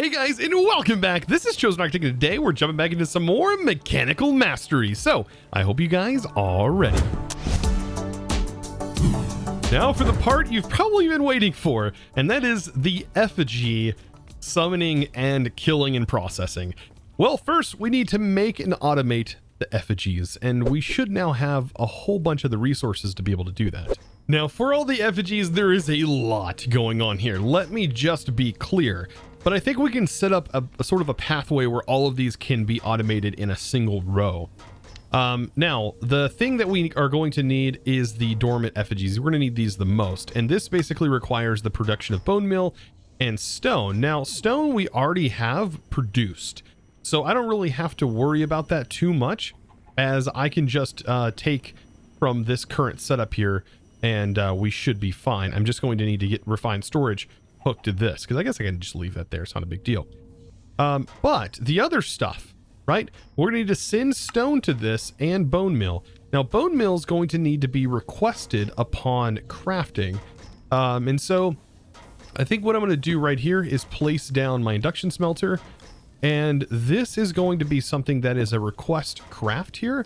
Hey guys, and welcome back. This is ChosenArchitect, and today we're jumping back into some more mechanical mastery. So, I hope you guys are ready. Now for the part you've probably been waiting for, and that is the Effigy summoning and killing and processing. Well, first we need to make and automate the effigies, and we should now have a whole bunch of the resources to be able to do that. Now, for all the effigies, there is a lot going on here. Let me just be clear. But I think we can set up a sort of a pathway where all of these can be automated in a single row. Now, the thing that we are going to need is the dormant effigies. We're going to need these the most. And this basically requires the production of bone meal and stone. Now, stone we already have produced. So I don't really have to worry about that too much, as I can just take from this current setup here, and we should be fine. I'm just going to need to get refined storage hooked to this, because I guess I can just leave that there. It's not a big deal. But the other stuff, right? We're going to need to send stone to this and bone meal. Now, bone meal is going to need to be requested upon crafting. And so I think what I'm going to do right here is place down my induction smelter. And this is going to be something that is a request craft here.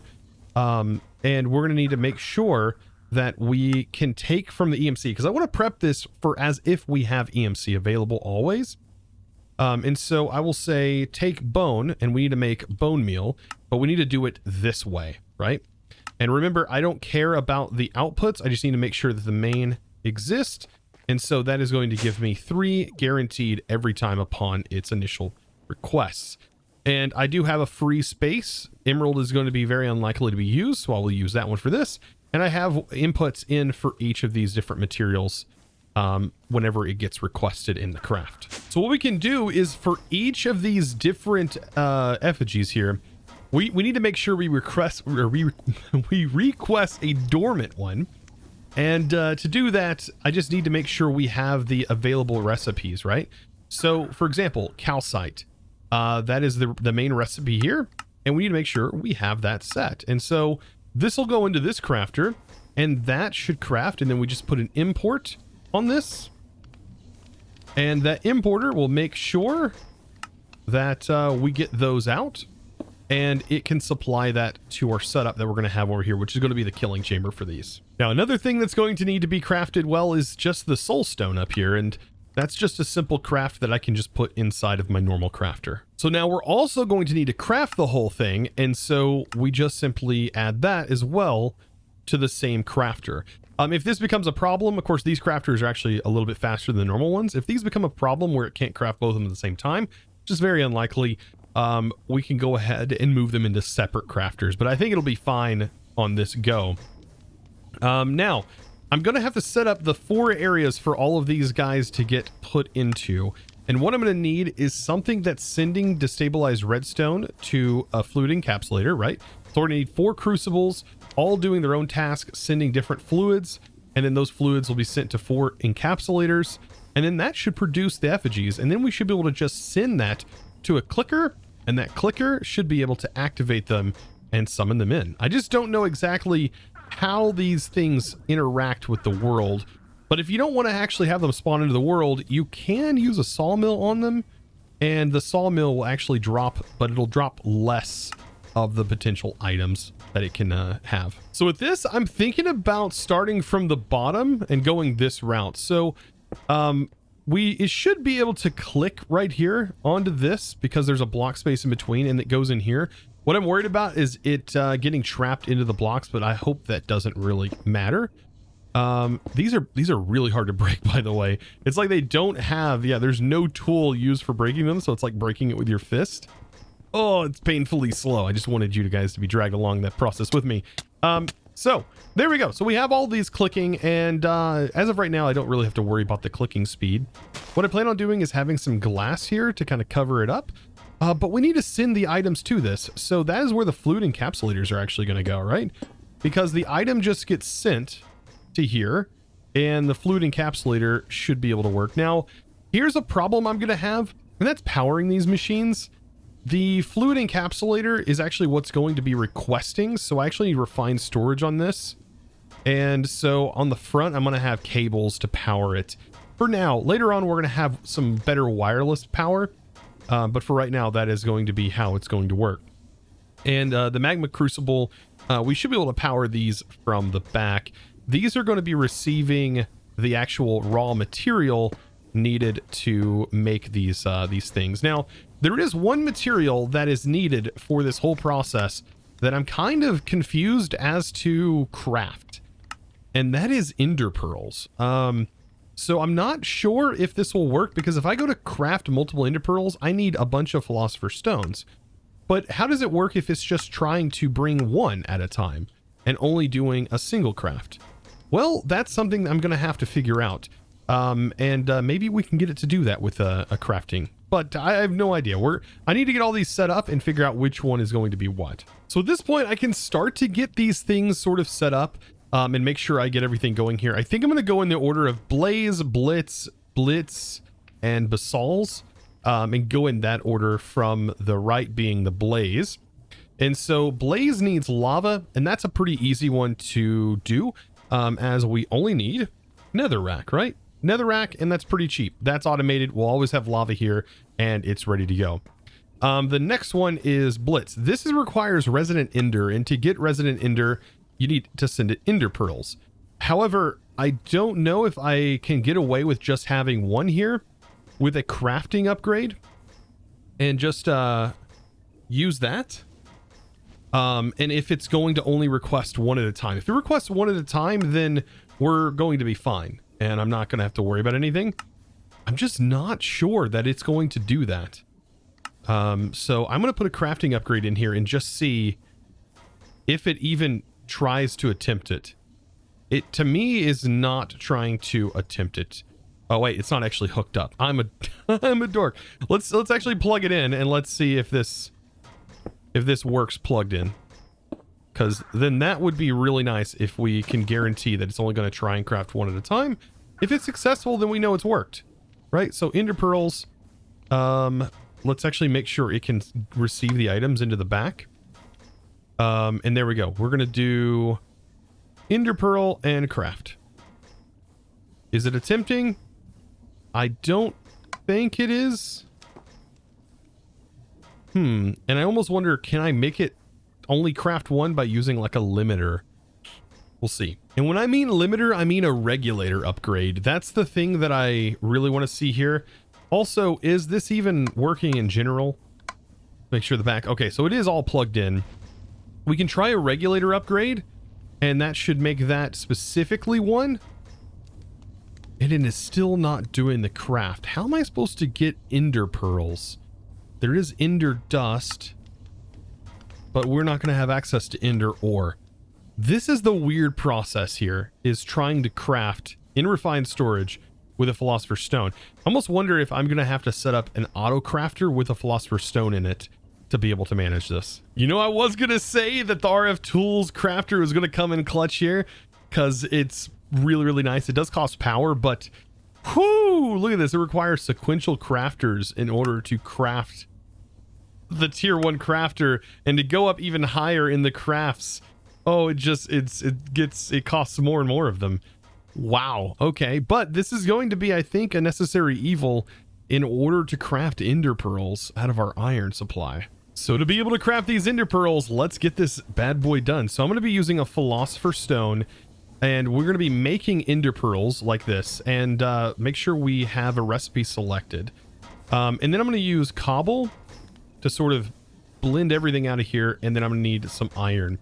And we're going to need to make sure that we can take from the EMC, because I want to prep this for as if we have EMC available always. And so I will say take bone, and we need to make bone meal, but we need to do it this way, right? And remember, I don't care about the outputs. I just need to make sure that the main exists. And so that is going to give me 3 guaranteed every time upon its initial requests. And I do have a free space. Emerald is going to be very unlikely to be used, so I will use that one for this. And I have inputs in for each of these different materials whenever it gets requested in the craft. So what we can do is for each of these different effigies here, we need to make sure we request a dormant one. And to do that, I just need to make sure we have the available recipes, right? So for example, calcite, that is the main recipe here. And we need to make sure we have that set. And so this will go into this crafter, and that should craft, and then we just put an import on this, and that importer will make sure that we get those out, and it can supply that to our setup that we're going to have over here, which is going to be the killing chamber for these. Now, another thing that's going to need to be crafted well is just the soul stone up here, and that's just a simple craft that I can just put inside of my normal crafter. So now we're also going to need to craft the whole thing, and so we just simply add that as well to the same crafter. If this becomes a problem, of course, these crafters are actually a little bit faster than the normal ones. If these become a problem where it can't craft both of them at the same time, which is very unlikely, we can go ahead and move them into separate crafters, but I think it'll be fine on this go. Now, I'm going to have to set up the 4 areas for all of these guys to get put into. And what I'm going to need is something that's sending destabilized redstone to a fluid encapsulator, right? So we're going to need 4 crucibles, all doing their own task, sending different fluids. And then those fluids will be sent to 4 encapsulators. And then that should produce the effigies. And then we should be able to just send that to a clicker. And that clicker should be able to activate them and summon them in. I just don't know exactly how these things interact with the world, but if you don't want to actually have them spawn into the world, you can use a sawmill on them, and the sawmill will actually drop, but it'll drop less of the potential items that it can have. So with this, I'm thinking about starting from the bottom and going this route. So it should be able to click right here onto this, because there's a block space in between, and it goes in here. What I'm worried about is it getting trapped into the blocks, but I hope that doesn't really matter. These are really hard to break, by the way. It's like they don't have, there's no tool used for breaking them, so it's like breaking it with your fist. Oh, it's painfully slow. I just wanted you guys to be dragged along that process with me. So there we go. So we have all these clicking, and as of right now, I don't really have to worry about the clicking speed. What I plan on doing is having some glass here to kind of cover it up. But we need to send the items to this. So that is where the fluid encapsulators are actually going to go, right? Because the item just gets sent to here, and the fluid encapsulator should be able to work. Now, here's a problem I'm going to have, and that's powering these machines. The fluid encapsulator is actually what's going to be requesting. So I actually need refined storage on this. And so on the front, I'm going to have cables to power it. For now, later on, we're going to have some better wireless power. But for right now, that is going to be how it's going to work. And the magma crucible, we should be able to power these from the back. These are going to be receiving the actual raw material needed to make these things. Now, there is one material that is needed for this whole process that I'm kind of confused as to craft, and that is ender pearls. So I'm not sure if this will work, because if I go to craft multiple ender pearls, I need a bunch of philosopher's stones. But how does it work if it's just trying to bring one at a time and only doing a single craft? Well, that's something I'm going to have to figure out. Maybe we can get it to do that with a crafting. But I have no idea. I need to get all these set up and figure out which one is going to be what. So at this point, I can start to get these things sort of set up and make sure I get everything going here. I think I'm going to go in the order of Blaze, Blitz, and Basalts. And go in that order, from the right being the Blaze. And so Blaze needs lava, and that's a pretty easy one to do, as we only need netherrack, right? Netherrack, and that's pretty cheap. That's automated. We'll always have lava here, and it's ready to go. The next one is Blitz. This requires resident ender, and to get resident ender, you need to send it ender pearls. However, I don't know if I can get away with just having one here with a crafting upgrade and just use that. And if it's going to only request one at a time. If it requests one at a time, then we're going to be fine, and I'm not going to have to worry about anything. I'm just not sure that it's going to do that. So I'm going to put a crafting upgrade in here and just see if it even tries to attempt it. It, to me, is not trying to attempt it. Oh wait, it's not actually hooked up. I'm a dork. Let's actually plug it in, and let's see if this works plugged in. Because then that would be really nice if we can guarantee that it's only going to try and craft one at a time. If it's successful, then we know it's worked, right? So ender pearls. Let's actually make sure it can receive the items into the back. And there we go. We're gonna do ender pearl and craft. Is it attempting? I don't think it is. And I almost wonder, can I make it only craft one by using like a limiter? We'll see. And when I mean limiter, I mean a regulator upgrade. That's the thing that I really want to see here. Also, is this even working in general? Make sure the back. Okay, so it is all plugged in. We can try a regulator upgrade, and that should make that specifically one. And it is still not doing the craft. How am I supposed to get ender pearls? There is ender dust, but we're not going to have access to ender ore. This is the weird process here, is trying to craft in refined storage with a philosopher's stone. I almost wonder if I'm going to have to set up an auto crafter with a philosopher's stone in it to be able to manage this. You know, I was going to say that the RF Tools crafter was going to come in clutch here, because it's really, really nice. It does cost power, but whoo, look at this. It requires sequential crafters in order to craft the tier 1 crafter, and to go up even higher in the crafts. Oh, it costs more and more of them. Wow. Okay. But this is going to be, I think, a necessary evil in order to craft ender pearls out of our iron supply. So to be able to craft these ender pearls, let's get this bad boy done. So I'm going to be using a philosopher's stone, and we're going to be making ender pearls like this, and make sure we have a recipe selected. And then I'm going to use cobble to sort of blend everything out of here, and then I'm going to need some iron.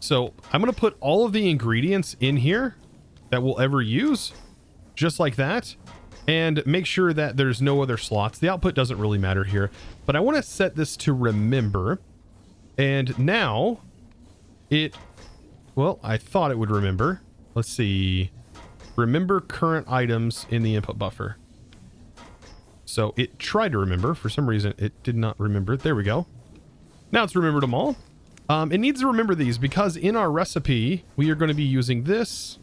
So I'm going to put all of the ingredients in here that we'll ever use, just like that, and make sure that there's no other slots. The output doesn't really matter here, but I want to set this to remember. And now well, I thought it would remember. Let's see. Remember current items in the input buffer. So it tried to remember. For some reason, it did not remember. There we go. Now it's remembered them all. It needs to remember these because in our recipe, we are going to be using this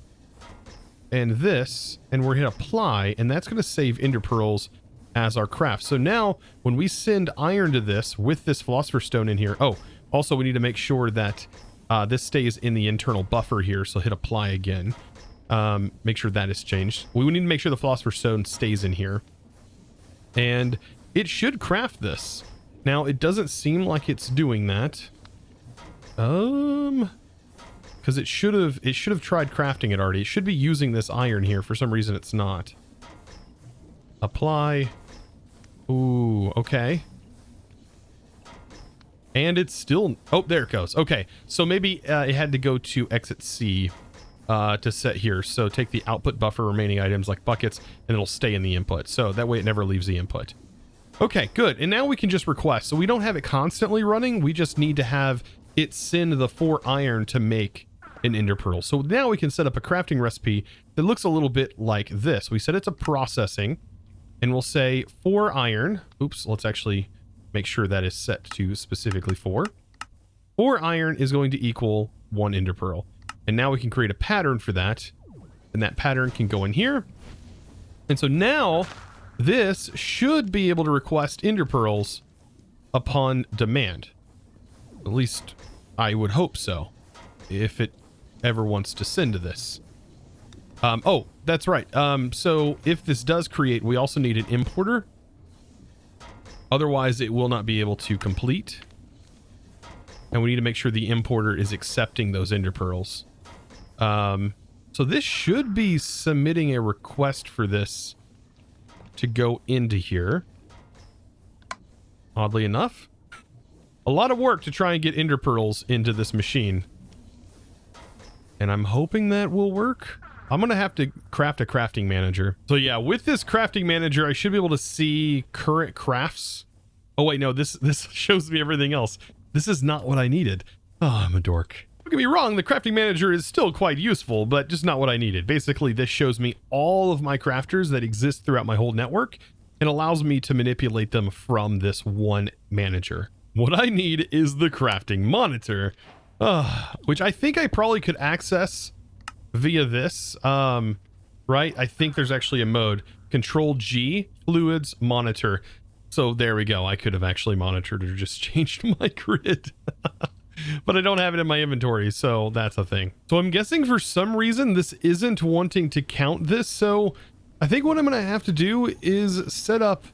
and this, and we're going to apply, and that's going to save ender pearls as our craft. So now when we send iron to this with this philosopher's stone in here, oh, also we need to make sure that this stays in the internal buffer here. So hit apply again. Make sure that is changed. We need to make sure the philosopher's stone stays in here. And it should craft this. Now, it doesn't seem like it's doing that. Because it should have tried crafting it already. It should be using this iron here. For some reason, it's not. Apply. Ooh, okay. And it's still... Oh, there it goes. Okay, so maybe it had to go to exit C to set here. So take the output buffer remaining items like buckets, and it'll stay in the input. So that way it never leaves the input. Okay, good. And now we can just request. So we don't have it constantly running. We just need to have it send the 4 iron to make an ender pearl. So now we can set up a crafting recipe that looks a little bit like this. We set it to processing, and we'll say 4 iron. Oops, let's actually make sure that is set to specifically 4. 4 iron is going to equal 1 ender pearl. And now we can create a pattern for that. And that pattern can go in here. And so now this should be able to request ender pearls upon demand. At least I would hope so. If it ever wants to send to this. Oh, that's right. So if this does create, we also need an importer. Otherwise, it will not be able to complete. And we need to make sure the importer is accepting those ender pearls. So this should be submitting a request for this to go into here. Oddly enough. A lot of work to try and get ender pearls into this machine. And I'm hoping that will work. I'm going to have to craft a crafting manager. So yeah, with this crafting manager, I should be able to see current crafts. Oh wait, no, this shows me everything else. This is not what I needed. Oh, I'm a dork. Don't get me wrong, the crafting manager is still quite useful, but just not what I needed. Basically, this shows me all of my crafters that exist throughout my whole network and allows me to manipulate them from this one manager. What I need is the crafting monitor, which I think I probably could access via this, right? I think there's actually a mode. Control G, fluids, monitor. So there we go. I could have actually monitored or just changed my grid. But I don't have it in my inventory, so that's a thing. So I'm guessing for some reason this isn't wanting to count this. So I think what I'm going to have to do is set up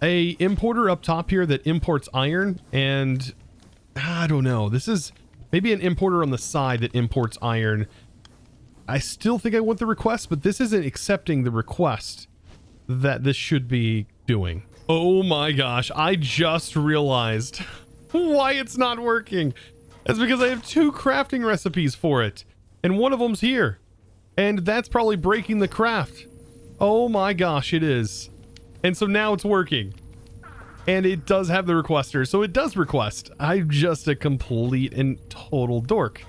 a importer up top here that imports iron. And I don't know. This is maybe an importer on the side that imports iron. I still think I want the request, but this isn't accepting the request that this should be doing. Oh my gosh, I just realized why it's not working. That's because I have 2 crafting recipes for it, and one of them's here. And that's probably breaking the craft. Oh my gosh, it is. And so now it's working. And it does have the requester, so it does request. I'm just a complete and total dork,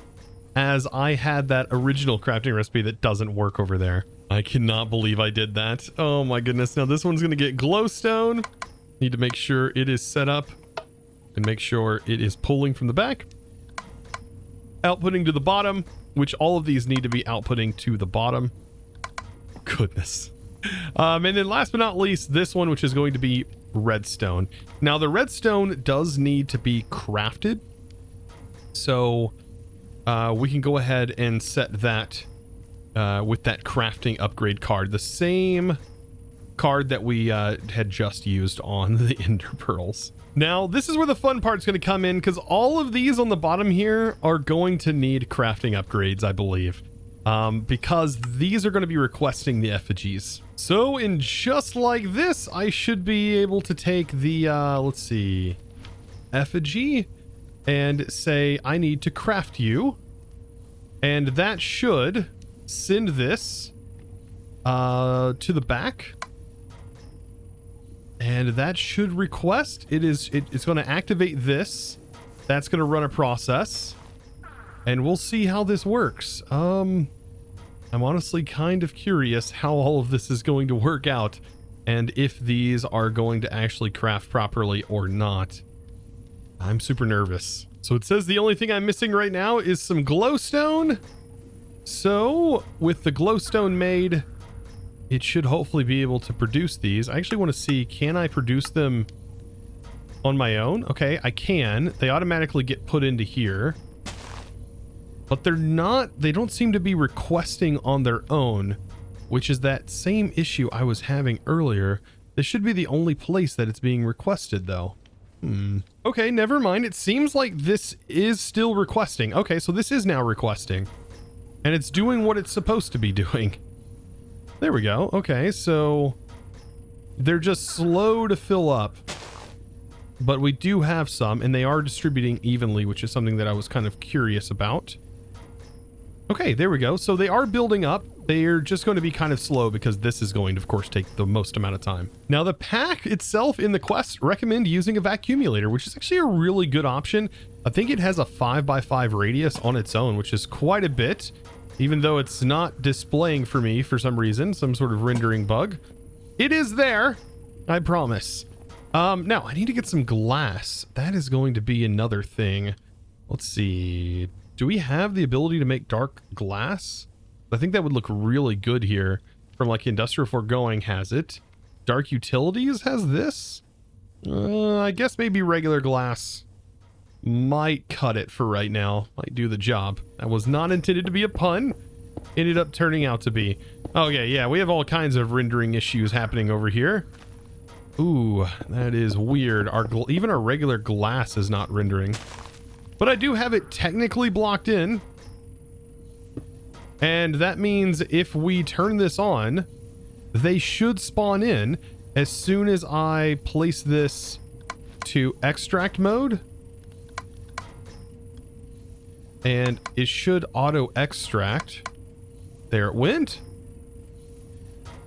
as I had that original crafting recipe that doesn't work over there. I cannot believe I did that. Oh my goodness. Now this one's going to get glowstone. Need to make sure it is set up and make sure it is pulling from the back. Outputting to the bottom, which all of these need to be outputting to the bottom. Goodness. And then last but not least, this one, which is going to be redstone. Now the redstone does need to be crafted. So we can go ahead and set that with that crafting upgrade card, the same card that we had just used on the ender pearls. Now this is where the fun part's going to come in, because all of these on the bottom here are going to need crafting upgrades, I believe, because these are going to be requesting the effigies. So in just like this, I should be able to take the let's see, effigy, and say I need to craft you, and that should send this to the back, and that should request. It's going to activate this. That's going to run a process, and we'll see how this works. I'm honestly kind of curious how all of this is going to work out, and if these are going to actually craft properly or not. I'm super nervous. So it says the only thing I'm missing right now is some glowstone. So with the glowstone made, it should hopefully be able to produce these. I actually want to see, can I produce them on my own? Okay, I can. They automatically get put into here, but they don't seem to be requesting on their own, which is that same issue I was having earlier This should be the only place that it's being requested, though. Okay, never mind. It seems like this is still requesting. Okay, so this is now requesting. And it's doing what it's supposed to be doing. There we go. Okay, so they're just slow to fill up. But we do have some, and they are distributing evenly, which is something that I was kind of curious about. Okay, there we go. So they are building up. They're just going to be kind of slow because this is going to, of course, take the most amount of time. Now, the pack itself in the quest recommend using a vacuumulator, which is actually a really good option. I think it has a 5x5 radius on its own, which is quite a bit, even though it's not displaying for me for some reason, some sort of rendering bug. It is there, I promise. Now, I need to get some glass. That is going to be another thing. Let's see. Do we have the ability to make dark glass? I think that would look really good here. From like Industrial Foregoing has it. Dark Utilities has this. I guess maybe regular glass might cut it for right now. Might do the job. That was not intended to be a pun. Ended up turning out to be. Okay, yeah, we have all kinds of rendering issues happening over here. Ooh, that is weird. Even our regular glass is not rendering. But I do have it technically blocked in. And that means if we turn this on, they should spawn in as soon as I place this to extract mode. And it should auto extract. There it went.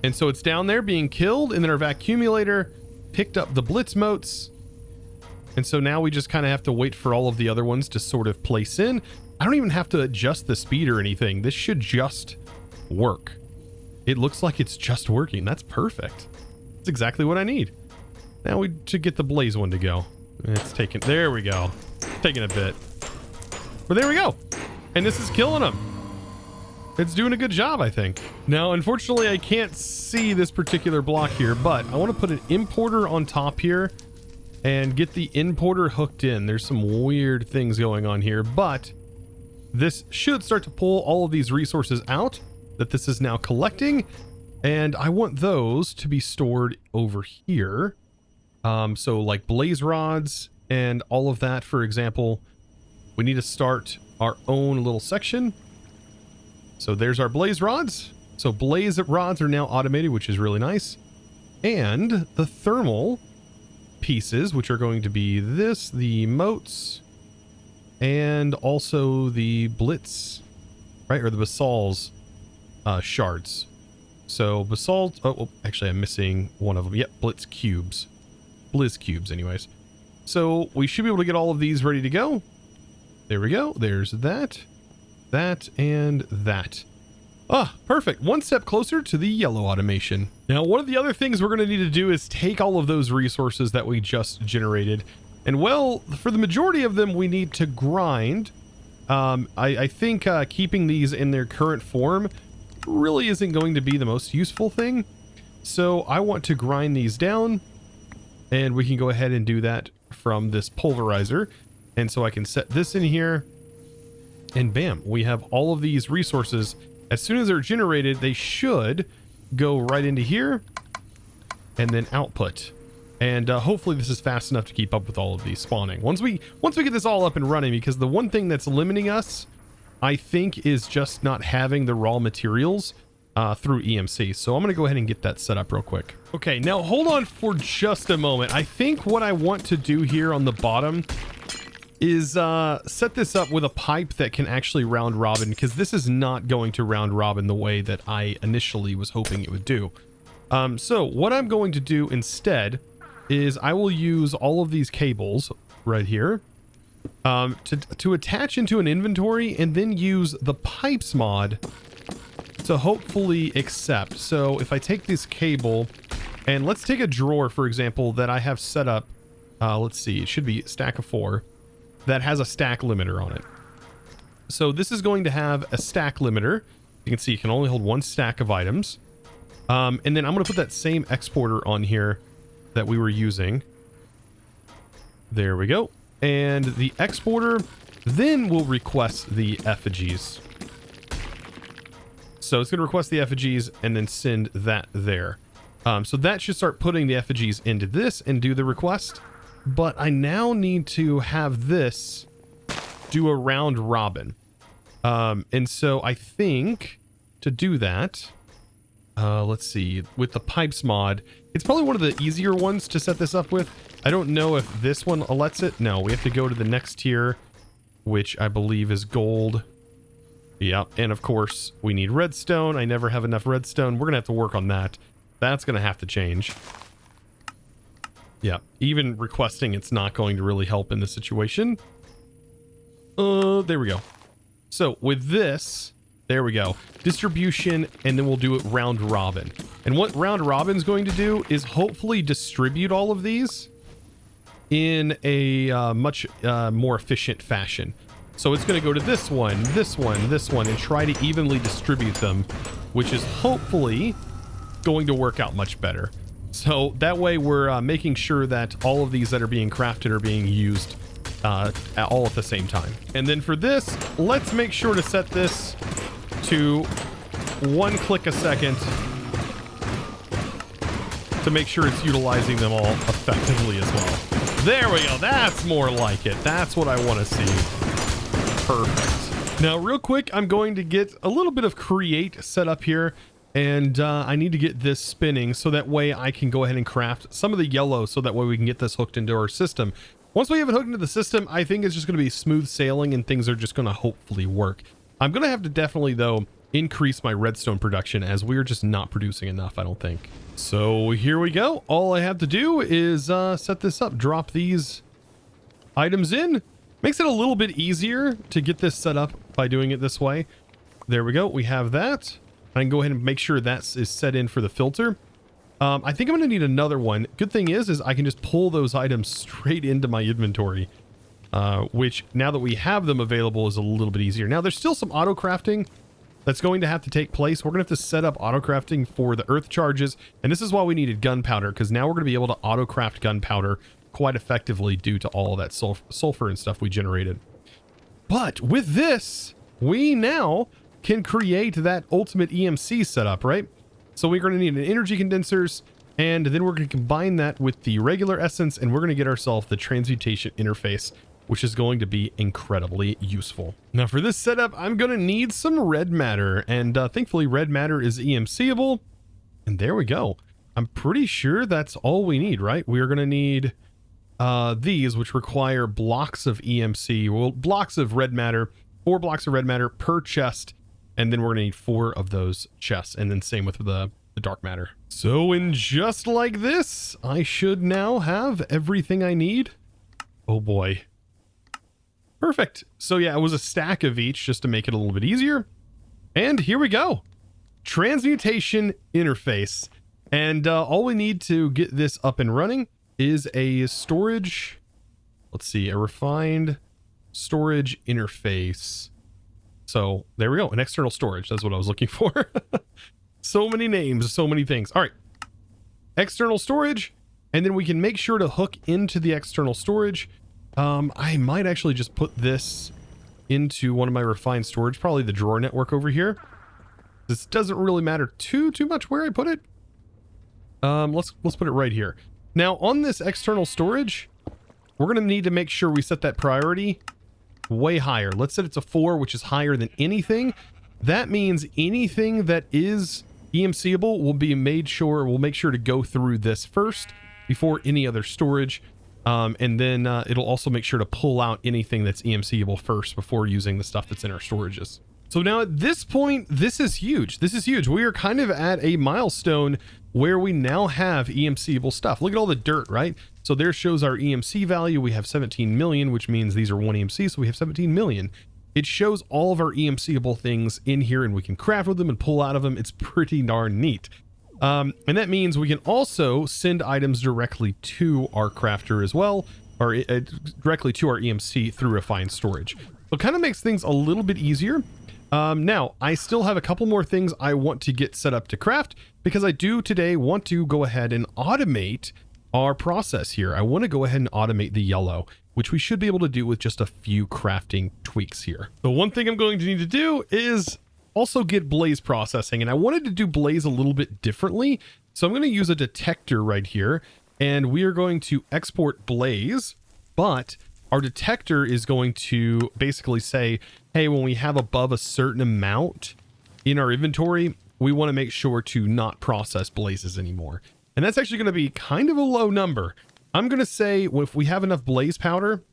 And so it's down there being killed, and then our vacuumulator picked up the blitz motes. And so now we just kind of have to wait for all of the other ones to sort of place in. I don't even have to adjust the speed or anything. This should just work. It looks like it's just working. That's perfect. That's exactly what I need. Now we should get the blaze one to go. It's taking, there we go. Taking a bit. But there we go. And this is killing them. It's doing a good job, I think. Now, unfortunately, I can't see this particular block here, but I want to put an importer on top here and get the importer hooked in. There's some weird things going on here, but this should start to pull all of these resources out that this is now collecting, and I want those to be stored over here. So like blaze rods and all of that, for example, we need to start our own little section. So there's our blaze rods. So blaze rods are now automated, which is really nice. And the thermal pieces, which are going to be this, the motes, and also the blitz, right? Or the basalts shards. So basalt, oh, actually I'm missing one of them. Yep, blitz cubes. Blizz cubes anyways. So we should be able to get all of these ready to go. There we go. There's that, and that. Ah, perfect. One step closer to the yellow automation. Now, one of the other things we're going to need to do is take all of those resources that we just generated. And well, for the majority of them, we need to grind. I think keeping these in their current form really isn't going to be the most useful thing. So I want to grind these down, and we can go ahead and do that from this pulverizer. And so I can set this in here, and bam, we have all of these resources. As soon as they're generated, they should go right into here and then output. And hopefully this is fast enough to keep up with all of these spawning. Once we get this all up and running, because the one thing that's limiting us, I think, is just not having the raw materials through EMC. So I'm going to go ahead and get that set up real quick. Okay, now hold on for just a moment. I think what I want to do here on the bottom is set this up with a pipe that can actually round robin, because this is not going to round robin the way that I initially was hoping it would do. So what I'm going to do instead is I will use all of these cables right here to attach into an inventory, and then use the pipes mod to hopefully accept. So if I take this cable, and let's take a drawer, for example, that I have set up, let's see, it should be a stack of 4, that has a stack limiter on it. So this is going to have a stack limiter. You can see it can only hold 1 stack of items. And then I'm going to put that same exporter on here that we were using. There we go. And the exporter then will request the effigies. So it's going to request the effigies and then send that there. So that should start putting the effigies into this and do the request. But I now need to have this do a round robin. And so I think to do that, let's see, with the pipes mod, it's probably one of the easier ones to set this up with. I don't know if this one lets it. No, we have to go to the next tier, which I believe is gold. Yeah, and of course we need redstone. I never have enough redstone. We're gonna have to work on that. That's gonna have to change. Yeah, even requesting it's not going to really help in this situation. There we go. So with this, there we go. Distribution, and then we'll do it round robin. And what round robin's going to do is hopefully distribute all of these in a much more efficient fashion. So it's going to go to this one, this one, this one, and try to evenly distribute them, which is hopefully going to work out much better. So that way we're making sure that all of these that are being crafted are being used all at the same time. And then for this, let's make sure to set this to 1 click a second to make sure it's utilizing them all effectively as well. There we go. That's more like it. That's what I want to see. Perfect. Now, real quick, I'm going to get a little bit of create set up here. And I need to get this spinning so that way I can go ahead and craft some of the yellow so that way we can get this hooked into our system. Once we have it hooked into the system, I think it's just going to be smooth sailing and things are just going to hopefully work. I'm going to have to definitely, though, increase my redstone production as we're just not producing enough, I don't think. So here we go. All I have to do is set this up, drop these items in. Makes it a little bit easier to get this set up by doing it this way. There we go. We have that. I can go ahead and make sure that is set in for the filter. I think I'm going to need another one. Good thing is I can just pull those items straight into my inventory, which now that we have them available is a little bit easier. Now there's still some auto crafting that's going to have to take place. We're going to have to set up auto crafting for the earth charges. And this is why we needed gunpowder, because now we're going to be able to auto craft gunpowder quite effectively due to all of that sulfur and stuff we generated. But with this, we now can create that ultimate EMC setup, right? So we're going to need an energy condensers, and then we're going to combine that with the regular essence, and we're going to get ourselves the transmutation interface, which is going to be incredibly useful. Now for this setup, I'm going to need some red matter, and thankfully red matter is EMCable, and there we go. I'm pretty sure that's all we need, right? We are going to need these, which require blocks of EMC, well, blocks of red matter, 4 blocks of red matter per chest. And then we're gonna need 4 of those chests, and then same with the dark matter. So in just like this, I should now have everything I need. Oh boy. Perfect. So yeah, it was a stack of each just to make it a little bit easier. And here we go. Transmutation interface. And all we need to get this up and running is a storage, let's see, a refined storage interface. So there we go, an external storage. That's what I was looking for. So many names, so many things. All right, external storage, and then we can make sure to hook into the external storage. I might actually just put this into one of my refined storage, probably the drawer network over here. This doesn't really matter too much where I put it. Let's put it right here. Now on this external storage, we're gonna need to make sure we set that priority way higher. Let's set it to 4, which is higher than anything. That means anything that is EMCable will be made sure, we'll make sure to go through this first before any other storage. And then it'll also make sure to pull out anything that's EMCable first before using the stuff that's in our storages. So now at this point, this is huge. This is huge. We are kind of at a milestone where we now have EMCable stuff. Look at all the dirt, right? So there shows our EMC value. We have 17 million, which means these are 1 EMC. So we have 17 million. It shows all of our EMCable things in here, and we can craft with them and pull out of them. It's pretty darn neat. And that means we can also send items directly to our crafter as well, or directly to our EMC through refined storage. So it kind of makes things a little bit easier. Now, I still have a couple more things I want to get set up to craft, because I do today want to go ahead and automate our process here. I want to go ahead and automate the yellow, which we should be able to do with just a few crafting tweaks here. The one thing I'm going to need to do is also get blaze processing, and I wanted to do blaze a little bit differently. So I'm going to use a detector right here, and we are going to export blaze, but our detector is going to basically say, hey, when we have above a certain amount in our inventory, we want to make sure to not process blazes anymore. And that's actually going to be kind of a low number. I'm going to say, well, if we have enough blaze powder,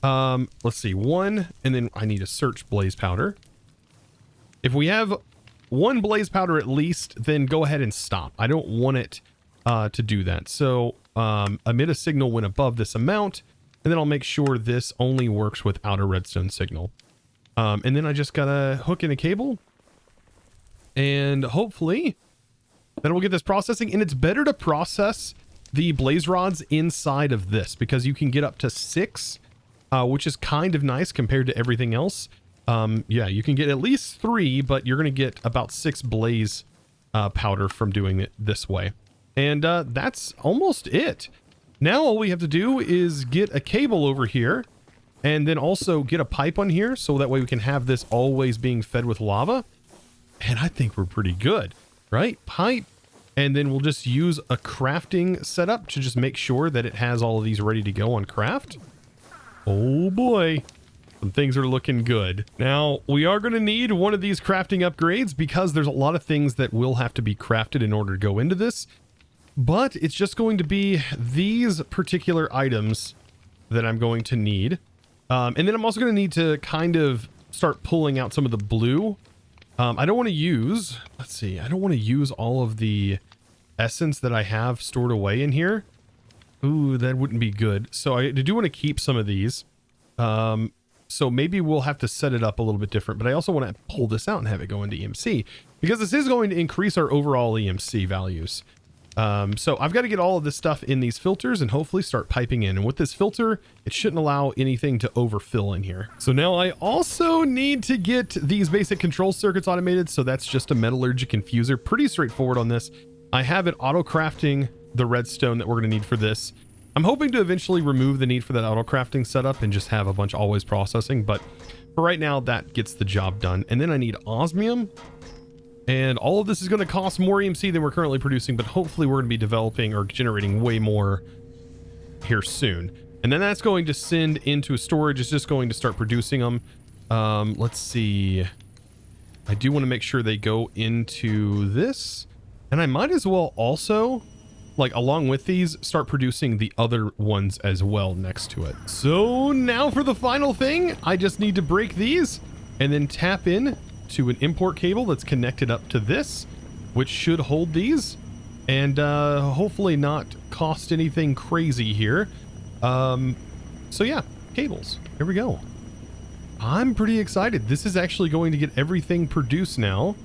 let's see, 1, and then I need to search blaze powder. If we have 1 blaze powder at least, then go ahead and stop. I don't want it to do that. So emit a signal when above this amount, and then I'll make sure this only works without a redstone signal. And then I just gotta hook in a cable, and hopefully then we'll get this processing. And it's better to process the blaze rods inside of this because you can get up to 6, which is kind of nice compared to everything else. Yeah, you can get at least 3, but you're going to get about 6 blaze powder from doing it this way. And that's almost it. Now all we have to do is get a cable over here and then also get a pipe on here so that way we can have this always being fed with lava. And I think we're pretty good, right? Pipe. And then we'll just use a crafting setup to just make sure that it has all of these ready to go on craft. Oh boy. Some things are looking good. Now, we are going to need one of these crafting upgrades because there's a lot of things that will have to be crafted in order to go into this. But it's just going to be these particular items that I'm going to need. And then I'm also going to need to kind of start pulling out some of the blue. I don't want to use, let's see, I don't want to use all of the essence that I have stored away in here. Ooh, that wouldn't be good. So I do want to keep some of these. So maybe we'll have to set it up a little bit different, but I also want to pull this out and have it go into EMC because this is going to increase our overall EMC values. So I've got to get all of this stuff in these filters and hopefully start piping in. And with this filter, it shouldn't allow anything to overfill in here. So now I also need to get these basic control circuits automated. So that's just a metallurgic infuser. Pretty straightforward on this. I have it auto crafting the redstone that we're going to need for this. I'm hoping to eventually remove the need for that auto crafting setup and just have a bunch always processing. But for right now, that gets the job done. And then I need osmium. And all of this is going to cost more EMC than we're currently producing, but hopefully we're going to be developing or generating way more here soon. And then that's going to send into storage. It's just going to start producing them. Let's see. I do want to make sure they go into this. And I might as well also, like along with these, start producing the other ones as well next to it. So now for the final thing, I just need to break these and then tap in to an import cable that's connected up to this, which should hold these and hopefully not cost anything crazy here. So yeah, cables. Here we go. I'm pretty excited. This is actually going to get everything produced now.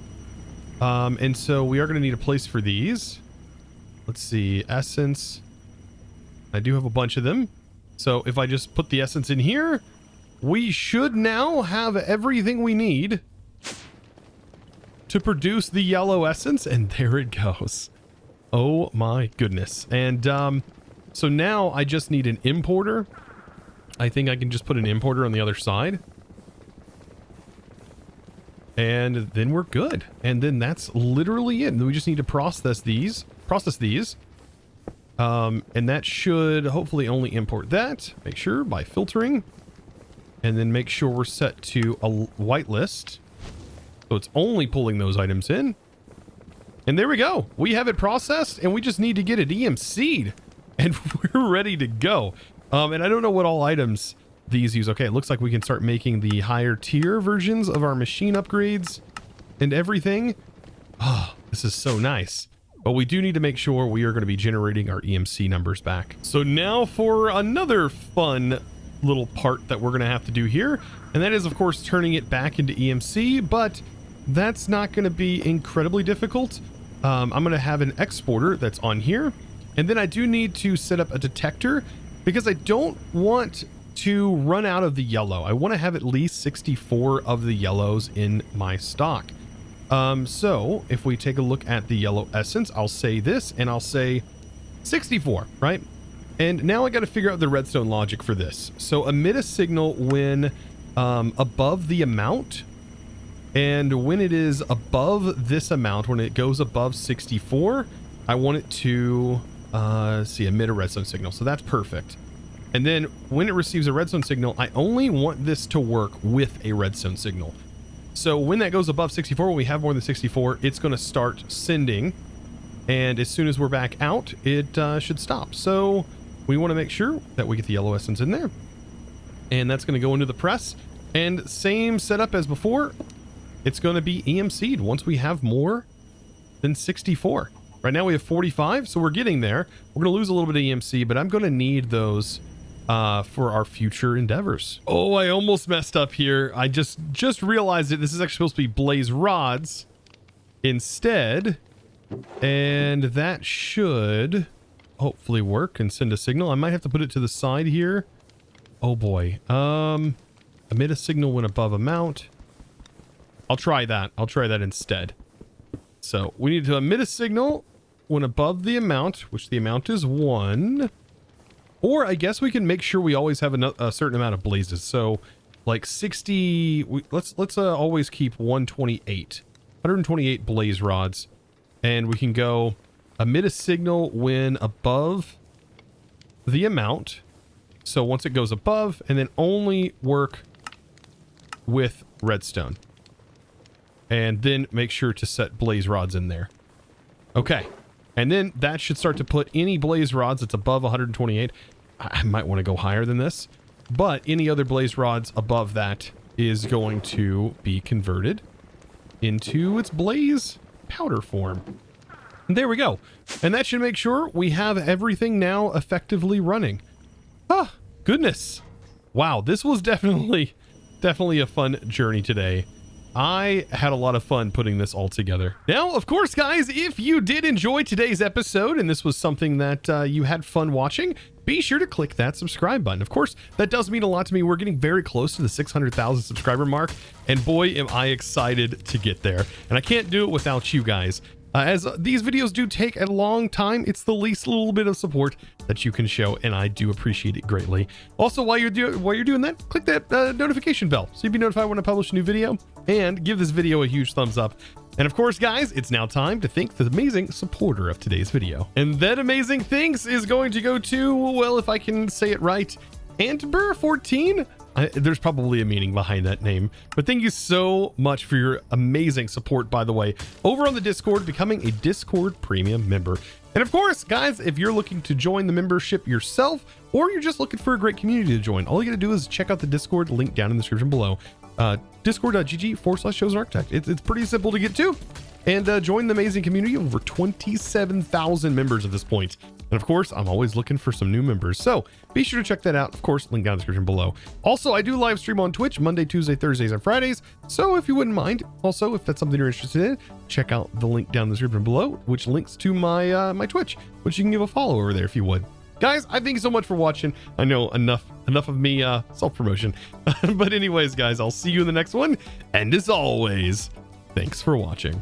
And so we are going to need a place for these. Let's see, essence. I do have a bunch of them. So if I just put the essence in here, we should now have everything we need to produce the yellow essence, and there it goes. Oh my goodness. And so now I just need an importer. I think I can just put an importer on the other side. And then we're good. And then that's literally it. And we just need to process these. And that should hopefully only import that. Make sure by filtering. And then make sure we're set to a whitelist. So it's only pulling those items in. And there we go. We have it processed and we just need to get it EMC'd. And we're ready to go. And I don't know what all items these use. Okay, it looks like we can start making the higher tier versions of our machine upgrades and everything. Oh, this is so nice. But we do need to make sure we are going to be generating our EMC numbers back. So now for another fun little part that we're going to have to do here. And that is, of course, turning it back into EMC. But that's not going to be incredibly difficult. I'm going to have an exporter that's on here. And then I do need to set up a detector because I don't want to run out of the yellow. I want to have at least 64 of the yellows in my stock. So if we take a look at the yellow essence, I'll say this and I'll say 64, right? And now I got to figure out the redstone logic for this. So emit a signal when above the amount. And when it is above this amount, when it goes above 64, I want it to emit a redstone signal. So that's perfect. And then when it receives a redstone signal, I only want this to work with a redstone signal. So when that goes above 64, when we have more than 64, it's going to start sending. And as soon as we're back out, it should stop. So we want to make sure that we get the yellow essence in there. And that's going to go into the press. And same setup as before. It's going to be EMC'd once we have more than 64. Right now we have 45, so we're getting there. We're going to lose a little bit of EMC, but I'm going to need those for our future endeavors. Oh, I almost messed up here. I just realized that this is actually supposed to be blaze rods instead. And that should hopefully work and send a signal. I might have to put it to the side here. Oh boy. Emit a signal when above amount. I'll try that. I'll try that instead. So we need to emit a signal when above the amount, which the amount is 1. Or I guess we can make sure we always have a certain amount of blazes. So like 60, let's always keep 128 blaze rods. And we can go emit a signal when above the amount. So once it goes above, and then only work with redstone. And then make sure to set blaze rods in there. Okay. And then that should start to put any blaze rods that's above 128. I might want to go higher than this. But any other blaze rods above that is going to be converted into its blaze powder form. And there we go. And that should make sure we have everything now effectively running. Ah, goodness. Wow, this was definitely a fun journey today. I had a lot of fun putting this all together. Now, of course, guys, if you did enjoy today's episode and this was something that you had fun watching, be sure to click that subscribe button. Of course, that does mean a lot to me. We're getting very close to the 600,000 subscriber mark, and boy, am I excited to get there. And I can't do it without you guys. As these videos do take a long time, it's the least little bit of support that you can show, and I do appreciate it greatly. Also, while you're doing that, click that notification bell so you'll be notified when I publish a new video, and give this video a huge thumbs up. And of course, guys, it's now time to thank the amazing supporter of today's video. And that amazing thanks is going to go to, well, if I can say it right, Antber14. There's probably a meaning behind that name, but thank you so much for your amazing support, by the way, over on the Discord, becoming a Discord premium member. And of course, guys, if you're looking to join the membership yourself, or you're just looking for a great community to join, all you gotta do is check out the Discord link down in the description below. Discord.gg/ChosenArchitect. It's pretty simple to get to. And join the amazing community of over 27,000 members at this point. And of course, I'm always looking for some new members. So be sure to check that out. Of course, link down in the description below. Also, I do live stream on Twitch Monday, Tuesday, Thursdays, and Fridays. So if you wouldn't mind, also, if that's something you're interested in, check out the link down in the description below, which links to my my Twitch, which you can give a follow over there if you would. Guys, I thank you so much for watching. I know enough of me self-promotion. But anyways, guys, I'll see you in the next one. And as always, thanks for watching.